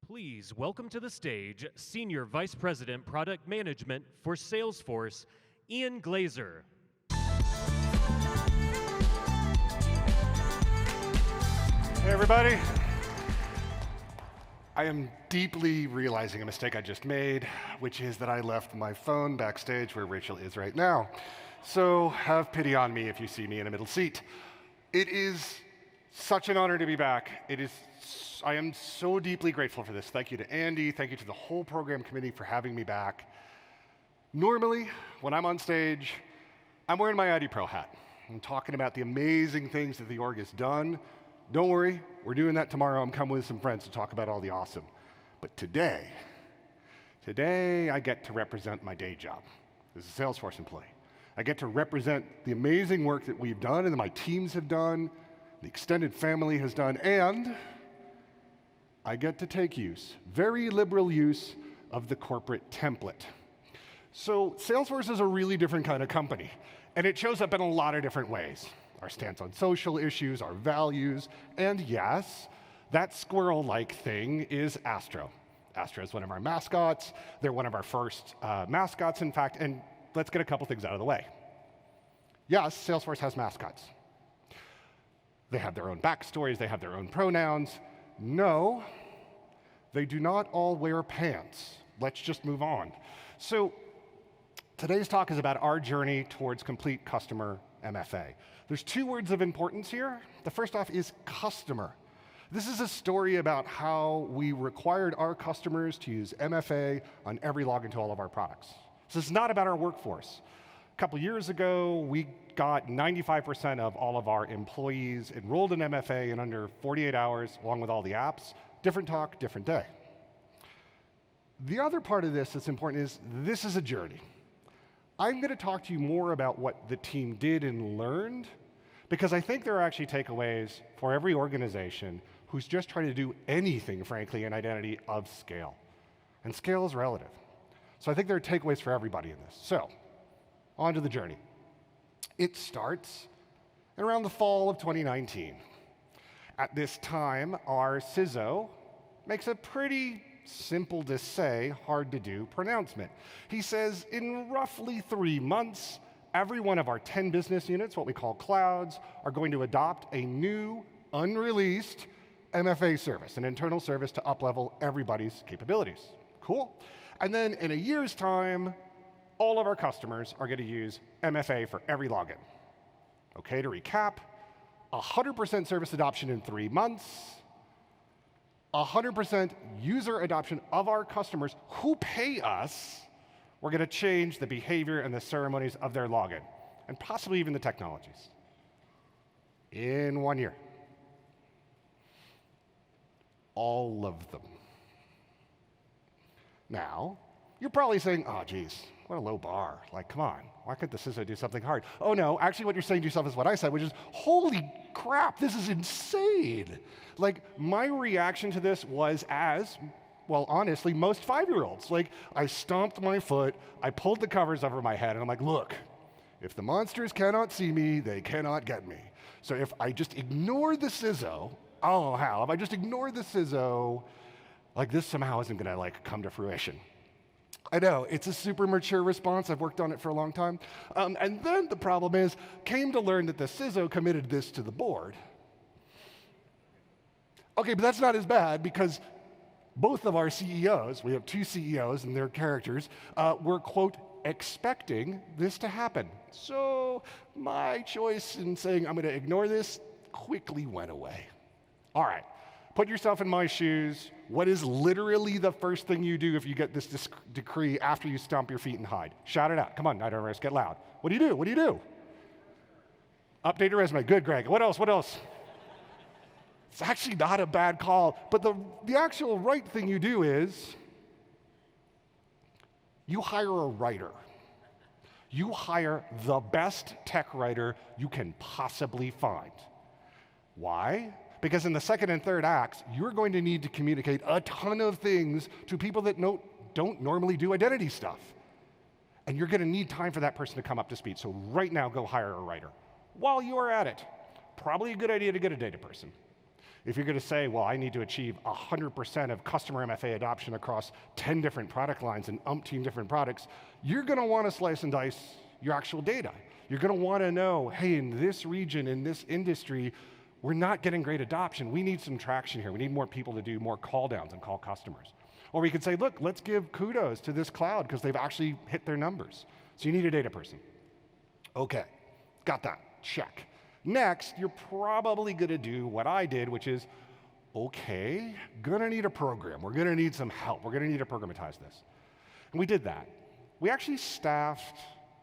Please welcome to the stage Senior Vice President Product Management for Salesforce, Ian Glazer. Hey everybody. I am deeply realizing a mistake I just made, which is that I left my phone backstage where Rachel is right now. So have pity on me if you see me in a middle seat. It is such an honor to be back. I am so deeply grateful for this. Thank you to Andy, thank you to the whole program committee for having me back. Normally, when I'm on stage, I'm wearing my ID Pro hat. I'm talking about the amazing things that the org has done. Don't worry, we're doing that tomorrow. I'm coming with some friends to talk about all the awesome. But today I get to represent my day job as a Salesforce employee. I get to represent the amazing work that we've done and that my teams have done, the extended family has done, and I get to take very liberal use of the corporate template. So Salesforce is a really different kind of company, and it shows up in a lot of different ways. Our stance on social issues, our values, and yes, that squirrel-like thing is Astro. Astro is one of our mascots. They're one of our first mascots, in fact, and let's get a couple things out of the way. Yes, Salesforce has mascots. They have their own backstories, they have their own pronouns. No, they do not all wear pants. Let's just move on. So today's talk is about our journey towards complete customer MFA. There's two words of importance here. The first off is customer. This is a story about how we required our customers to use MFA on every login to all of our products. So this is not about our workforce. A couple years ago, we got 95% of all of our employees enrolled in MFA in under 48 hours, along with all the apps. Different talk, different day. The other part of this that's important is this is a journey. I'm going to talk to you more about what the team did and learned, because I think there are actually takeaways for every organization who's just trying to do anything, frankly, in identity of scale. And scale is relative. So I think there are takeaways for everybody in this. So, on to the journey. It starts around the fall of 2019. At this time, our CISO makes a pretty simple to say, hard to do pronouncement. He says, in roughly 3 months, every one of our 10 business units, what we call clouds, are going to adopt a new, unreleased MFA service, an internal service to up-level everybody's capabilities. Cool. And then in a year's time, all of our customers are going to use MFA for every login. Okay, to recap, 100% service adoption in 3 months, 100% user adoption of our customers who pay us. We're going to change the behavior and the ceremonies of their login, and possibly even the technologies, in 1 year. All of them. Now, you're probably saying, oh, geez, what a low bar. Like, come on, why couldn't the CISO do something hard? Oh, no, actually what you're saying to yourself is what I said, which is, holy crap, this is insane. Like, my reaction to this was as, well, honestly, most 5-year-olds. Like, I stomped my foot, I pulled the covers over my head, and I'm like, look, if the monsters cannot see me, they cannot get me. So if I just ignore the CISO, I don't know how, if I just ignore the CISO, like, this somehow isn't gonna, like, come to fruition. I know, it's a super mature response. I've worked on it for a long time. And then the problem is, came to learn that the CISO committed this to the board. Okay, but that's not as bad because both of our CEOs, we have 2 CEOs and their characters, were, quote, expecting this to happen. So my choice in saying I'm going to ignore this quickly went away. All right, put yourself in my shoes. What is literally the first thing you do if you get this decree after you stomp your feet and hide? Shout it out. Come on, night owners, get loud. What do you do? What do you do? Update your resume. Good, Greg. What else? What else? It's actually not a bad call, but the actual right thing you do is you hire a writer. You hire the best tech writer you can possibly find. Why? Because in the second and third acts, you're going to need to communicate a ton of things to people that don't normally do identity stuff. And you're going to need time for that person to come up to speed. So right now, go hire a writer. While you are at it, probably a good idea to get a data person. If you're going to say, well, I need to achieve 100% of customer MFA adoption across 10 different product lines and umpteen different products, you're going to want to slice and dice your actual data. You're going to want to know, hey, in this region, in this industry, we're not getting great adoption. We need some traction here. We need more people to do more call downs and call customers. Or we could say, look, let's give kudos to this cloud because they've actually hit their numbers. So you need a data person. Okay, got that, check. Next, you're probably gonna do what I did, which is, okay, gonna need a program. We're gonna need some help. We're gonna need to programatize this. And we did that. We actually staffed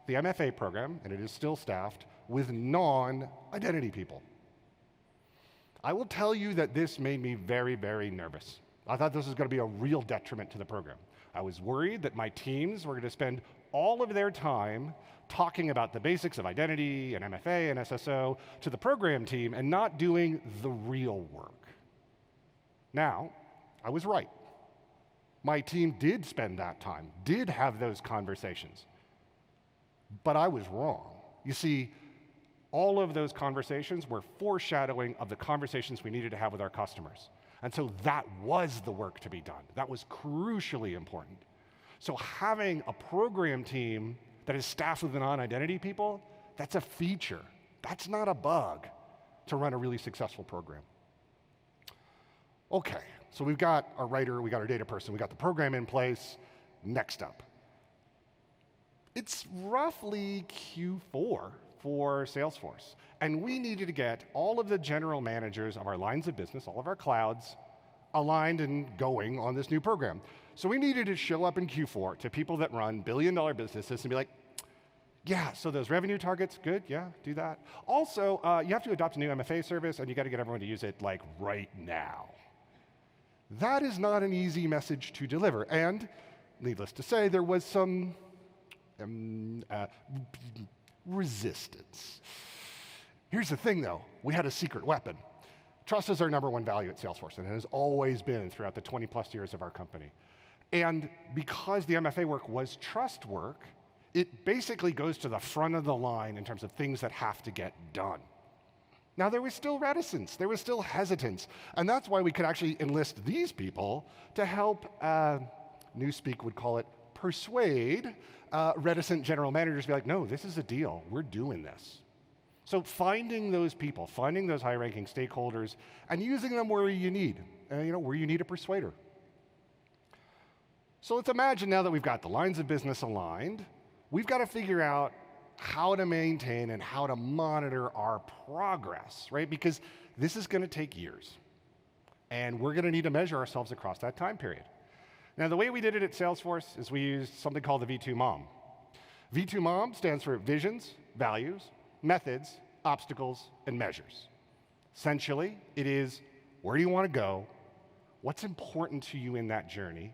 the MFA program, and it is still staffed, with non-identity people. I will tell you that this made me very, very nervous. I thought this was gonna be a real detriment to the program. I was worried that my teams were gonna spend all of their time talking about the basics of identity and MFA and SSO to the program team and not doing the real work. Now, I was right. My team did spend that time, did have those conversations, but I was wrong. You see, all of those conversations were foreshadowing of the conversations we needed to have with our customers. And so that was the work to be done. That was crucially important. So having a program team that is staffed with non-identity people, that's a feature. That's not a bug to run a really successful program. Okay, so we've got our writer, we got our data person, we got the program in place. Next up. It's roughly Q4 for Salesforce. And we needed to get all of the general managers of our lines of business, all of our clouds, aligned and going on this new program. So we needed to show up in Q4 to people that run billion-dollar businesses and be like, yeah, so those revenue targets, good, yeah, do that. Also, you have to adopt a new MFA service and you gotta get everyone to use it like right now. That is not an easy message to deliver. And needless to say, there was some resistance. Here's the thing though, we had a secret weapon. Trust is our #1 value at Salesforce, and it has always been throughout the 20+ years of our company. And because the MFA work was trust work, it basically goes to the front of the line in terms of things that have to get done. Now, there was still reticence, there was still hesitance, and that's why we could actually enlist these people to help, Newspeak would call it, persuade reticent general managers to be like, no, this is a deal, we're doing this. So finding those people, finding those high-ranking stakeholders, and using them where you need, where you need a persuader. So let's imagine now that we've got the lines of business aligned, we've got to figure out how to maintain and how to monitor our progress, right? Because this is going to take years, and we're going to need to measure ourselves across that time period. Now, the way we did it at Salesforce is we used something called the V2 MOM. V2 MOM stands for visions, values, methods, obstacles, and measures. Essentially, it is where do you want to go? What's important to you in that journey?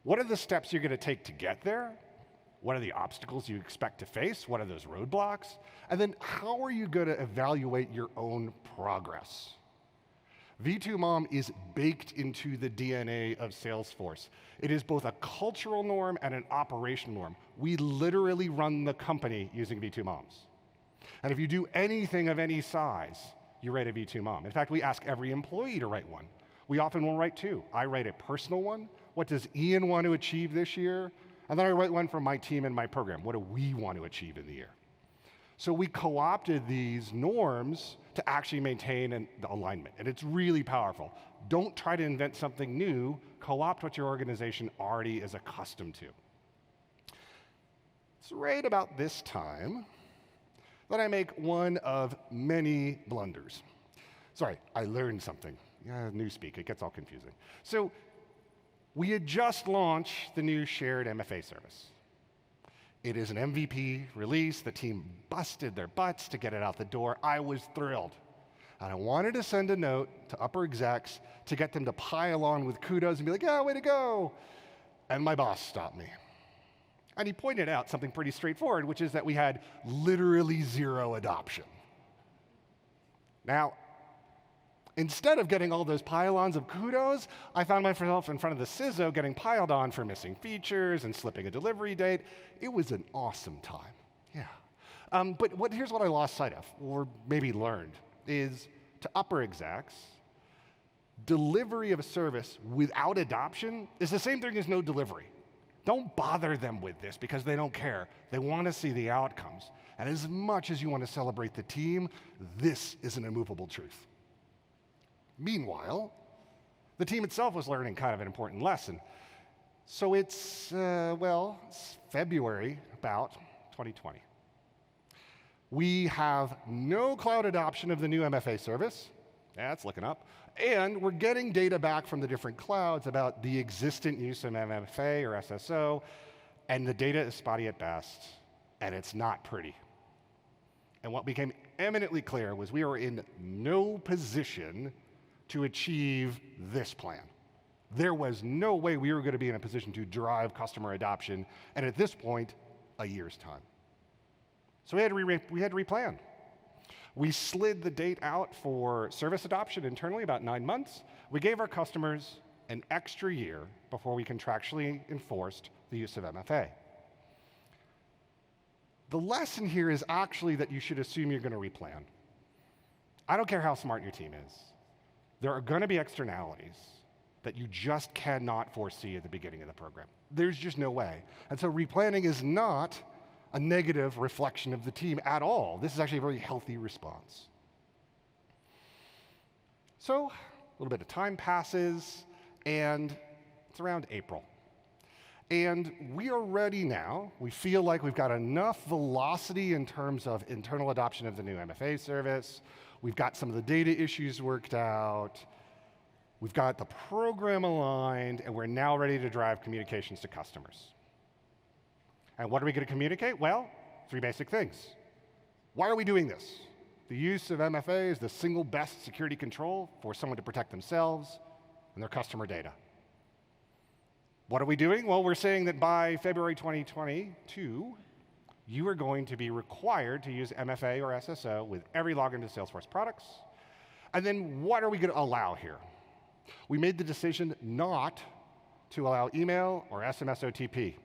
What are the steps you're going to take to get there? What are the obstacles you expect to face? What are those roadblocks? And then how are you going to evaluate your own progress? V2 MOM is baked into the DNA of Salesforce. It is both a cultural norm and an operational norm. We literally run the company using V2 MOMs. And if you do anything of any size, you write a V2 MOM. In fact, we ask every employee to write one. We often will write two. I write a personal one. What does Ian want to achieve this year? And then I write one for my team and my program. What do we want to achieve in the year? So we co-opted these norms to actually maintain the alignment. And it's really powerful. Don't try to invent something new. Co-opt what your organization already is accustomed to. It's right about this time that I make one of many blunders. Sorry, I learned something. Yeah, Newspeak, it gets all confusing. So we had just launched the new shared MFA service. It is an MVP release. The team busted their butts to get it out the door. I was thrilled. And I wanted to send a note to upper execs to get them to pile on with kudos and be like, yeah, way to go. And my boss stopped me. And he pointed out something pretty straightforward, which is that we had literally 0 adoption. Now, instead of getting all those pile-ons of kudos, I found myself in front of the CISO getting piled on for missing features and slipping a delivery date. It was an awesome time, yeah. But here's what I lost sight of, or maybe learned, is to upper execs, Delivery of a service without adoption is the same thing as no delivery. Don't bother them with this because they don't care. They want to see the outcomes. And as much as you want to celebrate the team, this is an immovable truth. Meanwhile, the team itself was learning kind of an important lesson. So it's February about 2020. We have no cloud adoption of the new MFA service. That's looking up. And we're getting data back from the different clouds about the existent use of MFA or SSO, and the data is spotty at best, and it's not pretty. And what became eminently clear was we were in no position to achieve this plan. There was no way we were going to be in a position to drive customer adoption, and at this point, a year's time. So we had to replan. We slid the date out for service adoption internally about 9 months. We gave our customers an extra year before we contractually enforced the use of MFA. The lesson here is actually that you should assume you're going to replan. I don't care how smart your team is. There are going to be externalities that you just cannot foresee at the beginning of the program. There's just no way. And so replanning is not a negative reflection of the team at all. This is actually a very healthy response. So a little bit of time passes, and it's around April. And we are ready now. We feel like we've got enough velocity in terms of internal adoption of the new MFA service. We've got some of the data issues worked out. We've got the program aligned, and we're now ready to drive communications to customers. And what are we going to communicate? Well, 3 basic things. Why are we doing this? The use of MFA is the single best security control for someone to protect themselves and their customer data. What are we doing? Well, we're saying that by February 2022, you are going to be required to use MFA or SSO with every login to Salesforce products. And then what are we going to allow here? We made the decision not to allow email or SMS OTP.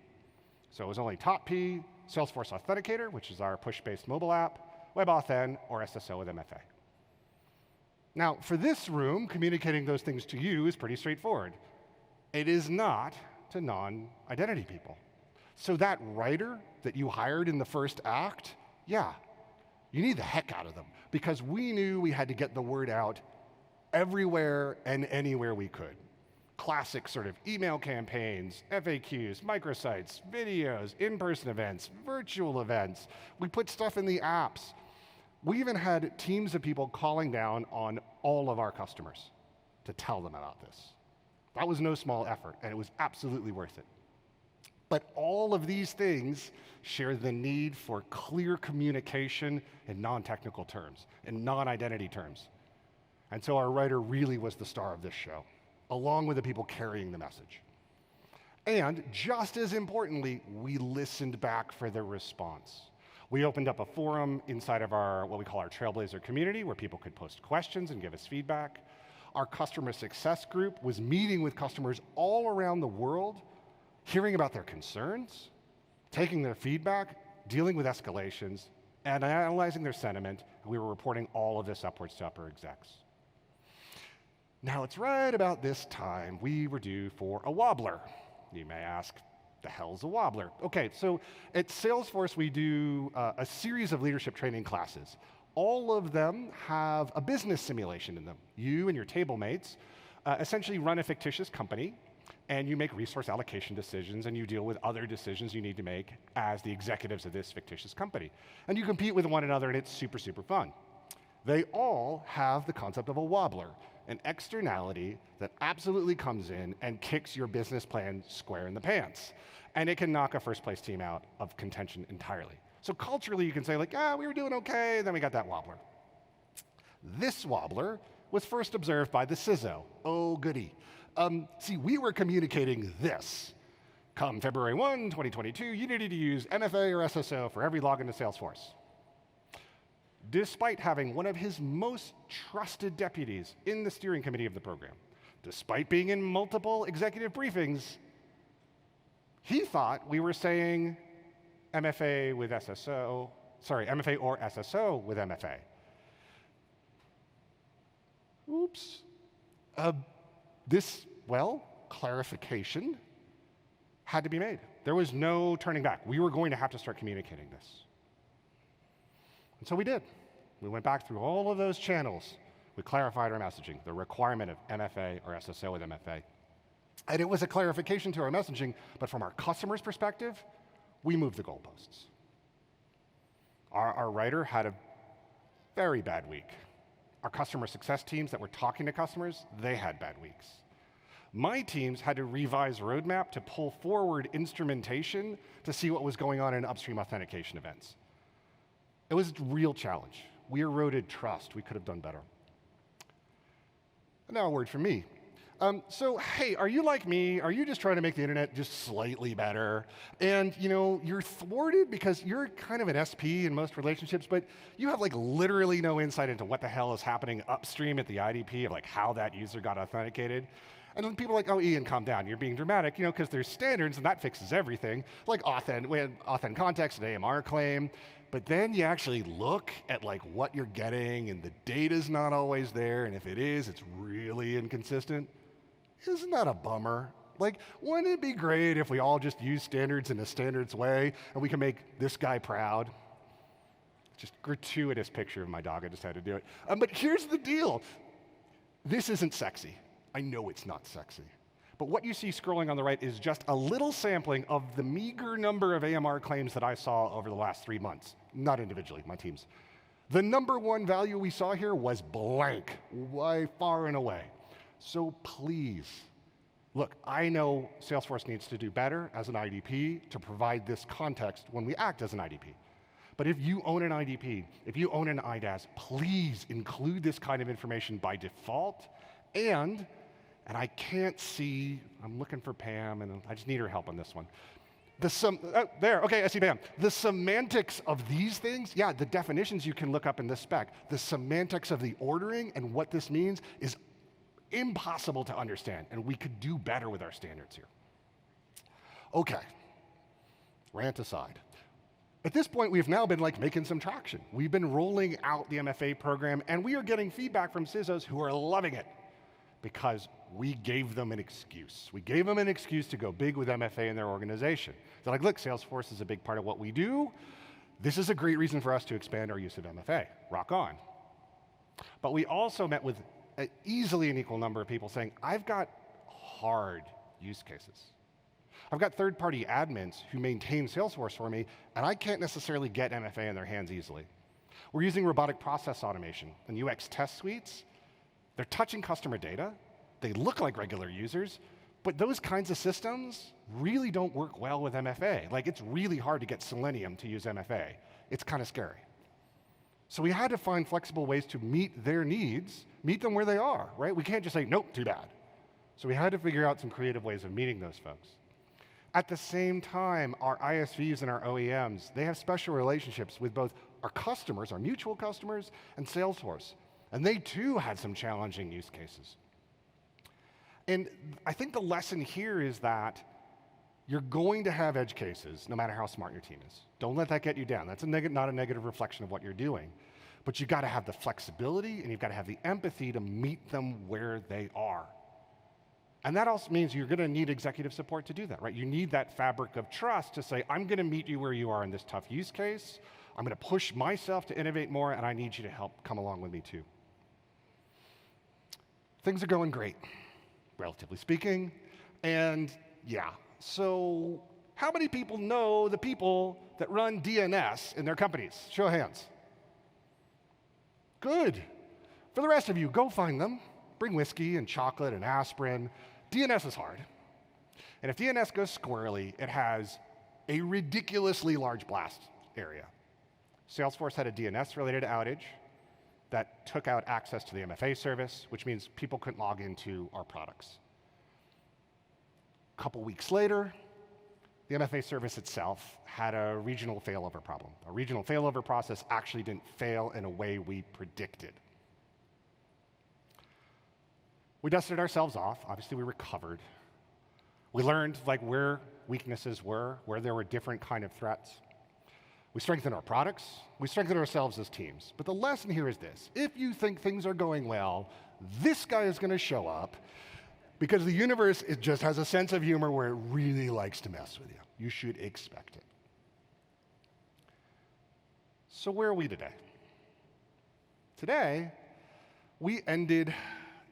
So it was only Top P, Salesforce Authenticator, which is our push-based mobile app, WebAuthn, or SSO with MFA. Now, for this room, communicating those things to you is pretty straightforward. It is not to non-identity people. So that writer that you hired in the first act, yeah, you need the heck out of them, because we knew we had to get the word out everywhere and anywhere we could. Classic sort of email campaigns, FAQs, microsites, videos, in-person events, virtual events. We put stuff in the apps. We even had teams of people calling down on all of our customers to tell them about this. That was no small effort, and it was absolutely worth it. But all of these things share the need for clear communication in non-technical terms, in non-identity terms. And so our writer really was the star of this show, along with the people carrying the message. And just as importantly, we listened back for the response. We opened up a forum inside of our, what we call our Trailblazer community, where people could post questions and give us feedback. Our customer success group was meeting with customers all around the world, hearing about their concerns, taking their feedback, dealing with escalations, and analyzing their sentiment. And we were reporting all of this upwards to upper execs. Now, it's right about this time we were due for a wobbler. You may ask, the hell's a wobbler? Okay, so at Salesforce, we do a series of leadership training classes. All of them have a business simulation in them. You and your table mates essentially run a fictitious company, and you make resource allocation decisions, and you deal with other decisions you need to make as the executives of this fictitious company. And you compete with one another, and it's super, super fun. They all have the concept of a wobbler, an externality that absolutely comes in and kicks your business plan square in the pants. And it can knock a first-place team out of contention entirely. So culturally, you can say, like, we were doing okay, then we got that wobbler. This wobbler was first observed by the CISO. Oh, goody. See, we were communicating this. Come February 1, 2022, you needed to use MFA or SSO for every login to Salesforce. Despite having one of his most trusted deputies in the steering committee of the program, despite being in multiple executive briefings, he thought we were saying MFA with SSO, MFA or SSO with MFA. Oops. Clarification had to be made. There was no turning back. We were going to have to start communicating this. And so we did. We went back through all of those channels. We clarified our messaging, the requirement of MFA or SSO with MFA. And it was a clarification to our messaging, but from our customer's perspective, we moved the goalposts. Our writer had a very bad week. Our customer success teams that were talking to customers, they had bad weeks. My teams had to revise roadmap to pull forward instrumentation to see what was going on in upstream authentication events. It was a real challenge. We eroded trust. We could have done better. And now a word from me. So, hey, are you like me? Are you just trying to make the internet just slightly better? And, you're thwarted because you're kind of an SP in most relationships, but you have literally no insight into what the hell is happening upstream at the IDP of how that user got authenticated. And then people are like, oh, Ian, calm down. You're being dramatic, because there's standards and that fixes everything, like authent context and AMR claim. But then you actually look at what you're getting and the data's not always there. And if it is, it's really inconsistent. Isn't that a bummer? Wouldn't it be great if we all just use standards in a standards way and we can make this guy proud? Just gratuitous picture of my dog. I just had to do it. But here's the deal. This isn't sexy. I know it's not sexy. But what you see scrolling on the right is just a little sampling of the meager number of AMR claims that I saw over the last 3 months. Not individually, my teams. The number one value we saw here was blank, way far and away. So please, look, I know Salesforce needs to do better as an IDP to provide this context when we act as an IDP. But if you own an IDP, if you own an IDaaS, please include this kind of information by default. And I can't see, I'm looking for Pam, and I just need her help on this one. Okay, I see Pam. The semantics of these things, yeah, the definitions you can look up in this spec. The semantics of the ordering and what this means is impossible to understand, and we could do better with our standards here. Okay, rant aside. At this point, we've now been making some traction. We've been rolling out the MFA program, and we are getting feedback from CISOs who are loving it because we gave them an excuse. We gave them an excuse to go big with MFA in their organization. They're like, look, Salesforce is a big part of what we do. This is a great reason for us to expand our use of MFA. Rock on. But we also met with easily an equal number of people saying, I've got hard use cases. I've got third-party admins who maintain Salesforce for me, and I can't necessarily get MFA in their hands easily. We're using robotic process automation and UX test suites. They're touching customer data. They look like regular users, but those kinds of systems really don't work well with MFA. It's really hard to get Selenium to use MFA. It's kind of scary. So we had to find flexible ways to meet their needs, meet them where they are, right? We can't just say, nope, too bad. So we had to figure out some creative ways of meeting those folks. At the same time, our ISVs and our OEMs, they have special relationships with both our customers, our mutual customers, and Salesforce. And they too had some challenging use cases. And I think the lesson here is that you're going to have edge cases no matter how smart your team is. Don't let that get you down. That's not a negative reflection of what you're doing. But you've got to have the flexibility and you've got to have the empathy to meet them where they are. And that also means you're going to need executive support to do that, right? You need that fabric of trust to say, I'm going to meet you where you are in this tough use case. I'm going to push myself to innovate more, and I need you to help come along with me too. Things are going great, relatively speaking. And yeah, so how many people know the people that run DNS in their companies? Show of hands. Good. For the rest of you, go find them. Bring whiskey and chocolate and aspirin. DNS is hard. And if DNS goes squirrely, it has a ridiculously large blast area. Salesforce had a DNS-related outage that took out access to the MFA service, which means people couldn't log into our products. A couple weeks later, the MFA service itself had a regional failover problem. A regional failover process actually didn't fail in a way we predicted. We dusted ourselves off. Obviously, we recovered. We learned where weaknesses were, where there were different kind of threats. We strengthen our products. We strengthen ourselves as teams. But the lesson here is this. If you think things are going well, this guy is going to show up because the universe, it just has a sense of humor where it really likes to mess with you. You should expect it. So where are we today? Today, we ended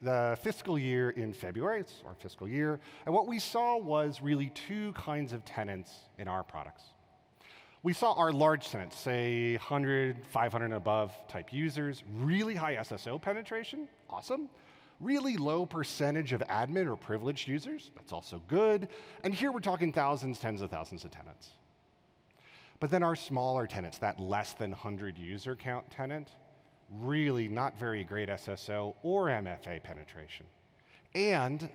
the fiscal year in February. It's our fiscal year. And what we saw was really two kinds of tenants in our products. We saw our large tenants, say 100, 500 and above type users, really high SSO penetration, awesome. Really low percentage of admin or privileged users, that's also good. And here we're talking thousands, tens of thousands of tenants. But then our smaller tenants, that less than 100 user count tenant, really not very great SSO or MFA penetration. And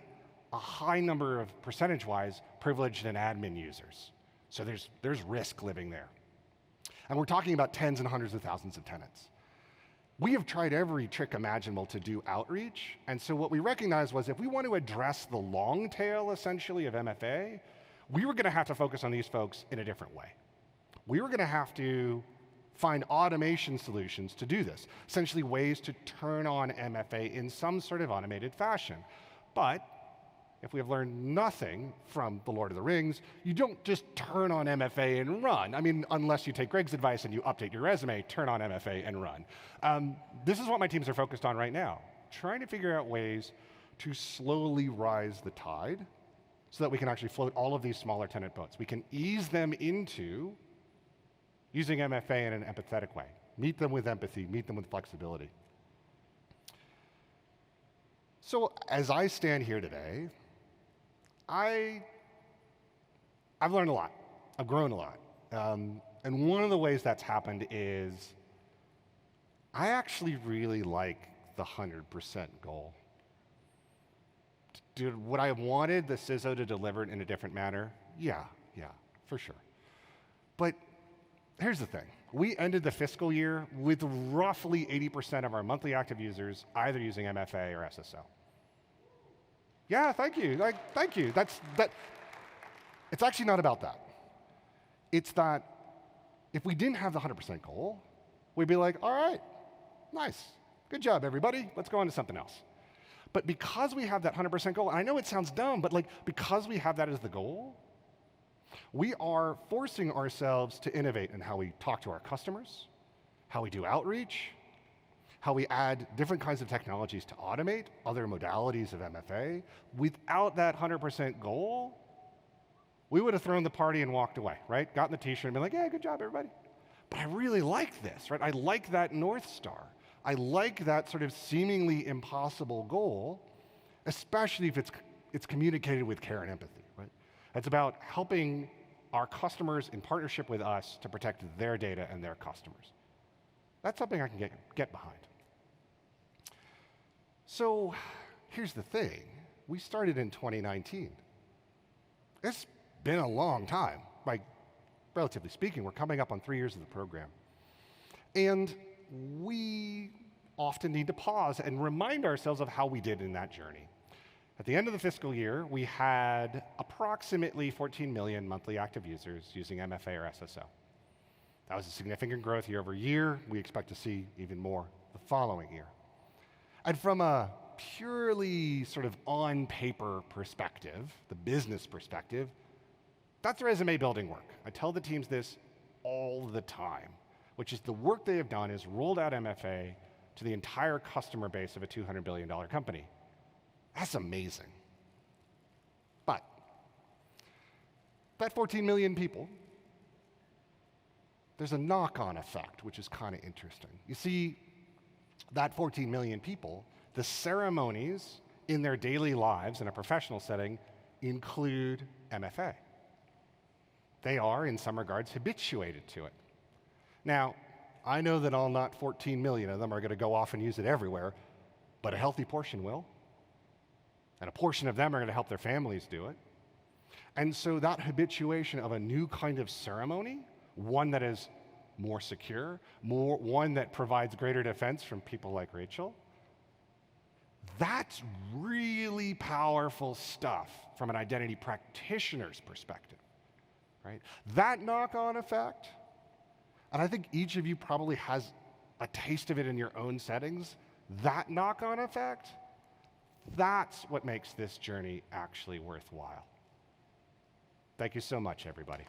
a high number of percentage-wise privileged and admin users. So there's risk living there. And we're talking about tens and hundreds of thousands of tenants. We have tried every trick imaginable to do outreach, and so what we recognized was if we want to address the long tail, essentially, of MFA, we were going to have to focus on these folks in a different way. We were going to have to find automation solutions to do this, essentially ways to turn on MFA in some sort of automated fashion. But if we have learned nothing from The Lord of the Rings, you don't just turn on MFA and run. I mean, unless you take Greg's advice and you update your resume, turn on MFA and run. This is what my teams are focused on right now, trying to figure out ways to slowly rise the tide so that we can actually float all of these smaller tenant boats. We can ease them into using MFA in an empathetic way. Meet them with empathy, meet them with flexibility. So as I stand here today, I've learned a lot. I've grown a lot. And one of the ways that's happened is I actually really like the 100% goal. Would I have wanted the CISO to deliver it in a different manner? Yeah, for sure. But here's the thing. We ended the fiscal year with roughly 80% of our monthly active users either using MFA or SSO. Yeah, thank you. Thank you. It's actually not about that. It's that if we didn't have the 100% goal, we'd be like, all right, nice. Good job, everybody. Let's go on to something else. But because we have that 100% goal, and I know it sounds dumb, but because we have that as the goal, we are forcing ourselves to innovate in how we talk to our customers, how we do outreach, how we add different kinds of technologies to automate other modalities of MFA. Without that 100% goal, we would have thrown the party and walked away, right? Gotten the t-shirt and been like, yeah, good job, everybody. But I really like this, right? I like that North Star. I like that sort of seemingly impossible goal, especially if it's communicated with care and empathy, right? It's about helping our customers in partnership with us to protect their data and their customers. That's something I can get behind. So here's the thing. We started in 2019. It's been a long time. Relatively speaking, we're coming up on 3 years of the program. And we often need to pause and remind ourselves of how we did in that journey. At the end of the fiscal year, we had approximately 14 million monthly active users using MFA or SSO. That was a significant growth year over year. We expect to see even more the following year. And from a purely sort of on-paper perspective, the business perspective, that's resume building work. I tell the teams this all the time, which is the work they have done is rolled out MFA to the entire customer base of a $200 billion company. That's amazing. But that 14 million people, there's a knock-on effect, which is kind of interesting. You see, that 14 million people, the ceremonies in their daily lives in a professional setting include MFA. They are, in some regards, habituated to it. Now, I know that all not 14 million of them are going to go off and use it everywhere, but a healthy portion will. And a portion of them are going to help their families do it. And so that habituation of a new kind of ceremony, one that is more secure, one that provides greater defense from people like Rachel, that's really powerful stuff from an identity practitioner's perspective, right? That knock-on effect And I think each of you probably has a taste of it in your own settings. That knock-on effect, that's what makes this journey actually worthwhile. Thank you so much, everybody.